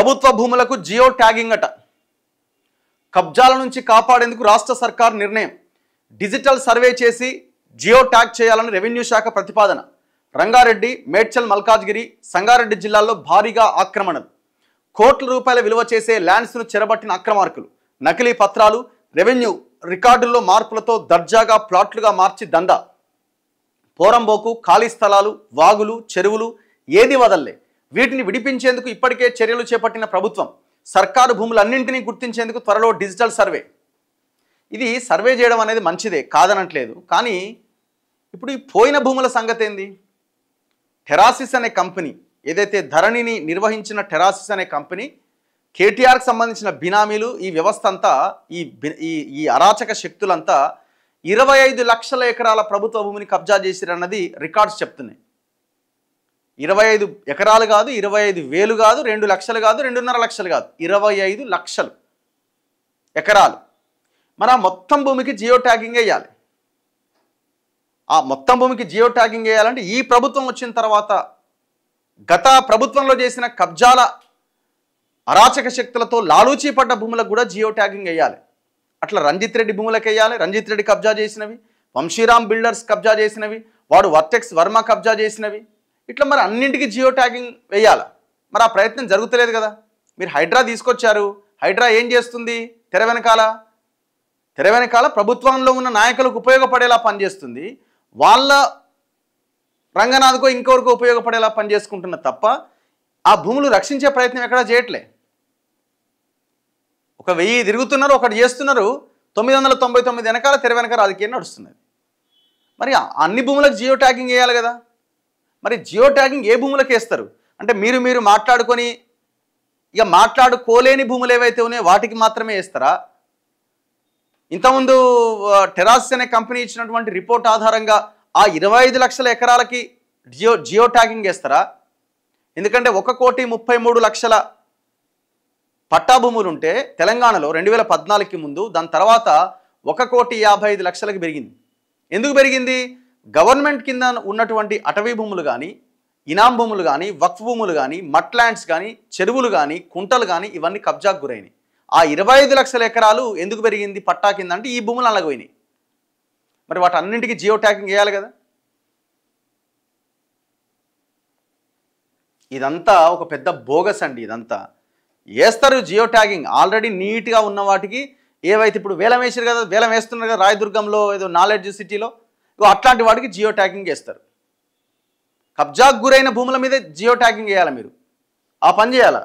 ప్రభుత్వ భూములకు geo tagging అట. కబ్జాల నుంచి కాపాడేందుకు రాష్ట్ర సర్కార్ నిర్ణయం. డిజిటల్ సర్వే చేసి జియో ట్యాగ్ చేయాలని రెవెన్యూ శాఖ ప్రతిపాదన. రంగారెడ్డి, మేడ్చల్, మల్కాజ్గిరి, సంగారెడ్డి జిల్లాల్లో భారీగా ఆక్రమణలు. కోట్ల రూపాయల విలువ చేసే ల్యాండ్స్ను చెరబట్టిన అక్రమార్కులు. నకిలీ పత్రాలు, రెవెన్యూ రికార్డుల్లో మార్పులతో దర్జాగా ప్లాట్లుగా మార్చి దందా. పోరంబోకు, ఖాళీ స్థలాలు, వాగులు, చెరువులు ఏది వదల్లే. వీటిని విడిపించేందుకు ఇప్పటికే చర్యలు చేపట్టిన ప్రభుత్వం. సర్కారు భూములన్నింటినీ గుర్తించేందుకు త్వరలో డిజిటల్ సర్వే. ఇది సర్వే చేయడం అనేది మంచిదే, కాదనట్లేదు. కానీ ఇప్పుడు ఈ పోయిన భూముల సంగతి ఏంది? టెరాసిస్ అనే కంపెనీ, ఏదైతే ధరణిని నిర్వహించిన టెరాసిస్ అనే కంపెనీ, కేటీఆర్కి సంబంధించిన బినామీలు, ఈ వ్యవస్థ అంతా, ఈ అరాచక శక్తులంతా 25 లక్షల ఎకరాల ప్రభుత్వ భూమిని కబ్జా చేసిరన్నది రికార్డ్స్ చెప్తున్నాయి. 25 ఎకరాలు కాదు, 25,000 కాదు, 2 లక్షలు కాదు, 2.5 లక్షలు కాదు, 25 లక్షలు ఎకరాలు. మరి ఆ మొత్తం భూమికి జియో ట్యాగింగ్ వేయాలి. ఆ మొత్తం భూమికి జియో ట్యాగింగ్ వేయాలంటే ఈ ప్రభుత్వం వచ్చిన తర్వాత గత ప్రభుత్వంలో చేసిన కబ్జాల అరాచక శక్తులతో లాలూచీ పడ్డ భూములకు కూడా జియో ట్యాగింగ్ వేయాలి. అట్లా రంజిత్ రెడ్డి భూములకు వేయాలి. రంజిత్ రెడ్డి కబ్జా చేసినవి, వంశీరామ్ బిల్డర్స్ కబ్జా చేసినవి, వాడు వర్టెక్స్ వర్మ కబ్జా చేసినవి, ఇట్లా మరి అన్నింటికి జియో ట్యాగింగ్ వేయాలి. మరి ఆ ప్రయత్నం జరుగుతలేదు కదా. మీరు హైడ్రా తీసుకొచ్చారు. హైడ్రా ఏం చేస్తుంది? తెర వెనకాల ప్రభుత్వంలో ఉన్న నాయకులకు ఉపయోగపడేలా పనిచేస్తుంది. వాళ్ళ రంగనాథ్కో ఇంకొకరికో ఉపయోగపడేలా పనిచేసుకుంటున్న తప్ప ఆ భూములు రక్షించే ప్రయత్నం ఎక్కడా చేయట్లే. ఒక 1000 తిరుగుతున్నారు, ఒకటి చేస్తున్నారు. 999 వెనకాల తెర వెనక రాజకీయం నడుస్తున్నది. మరి అన్ని భూములకు జియో ట్యాగింగ్ వేయాలి కదా. మరి జియో ట్యాగింగ్ ఏ భూములకు వేస్తారు అంటే మీరు మాట్లాడుకొని ఇక మాట్లాడుకోలేని భూములు ఏవైతే ఉన్నాయో వాటికి మాత్రమే వేస్తారా? ఇంతకుముందు టెరాసిస్ అనే కంపెనీ ఇచ్చినటువంటి రిపోర్ట్ ఆధారంగా ఆ 25 లక్షల ఎకరాలకి జియో ట్యాగింగ్ వేస్తారా? ఎందుకంటే 1,33,00,000 పట్టా భూములు ఉంటే తెలంగాణలో 2014కి ముందు, దాని తర్వాత 1,55,00,000కి పెరిగింది. ఎందుకు పెరిగింది? గవర్నమెంట్ కింద ఉన్నటువంటి అటవీ భూములు కానీ, ఇనాం భూములు కానీ, వక్ఫ్ భూములు కానీ, మట్ ల్యాండ్స్ కానీ, చెరువులు కానీ, కుంటలు కానీ ఇవన్నీ కబ్జాకు గురైనాయి. ఆ 25 లక్షల ఎకరాలు ఎందుకు పెరిగింది పట్టా కింద అంటే ఈ భూములు అలాగపోయినాయి. మరి వాటి అన్నింటికి జియో ట్యాగింగ్ వేయాలి కదా. ఇదంతా ఒక పెద్ద బోగస్ అండి. ఇదంతా వేస్తారు జియో ట్యాగింగ్. ఆల్రెడీ నీట్గా ఉన్న వాటికి ఏవైతే ఇప్పుడు వేలం వేసారు కదా, వేలం వేస్తున్నారు కదా రాయదుర్గంలో, ఏదో నాలెడ్జ్ సిటీలో, అట్లాంటి వాటికి జియో ట్యాగింగ్ వేస్తారు. కబ్జాకు గురైన భూముల మీద జియో ట్యాగింగ్ వేయాలి. మీరు ఆ పని చేయాలా?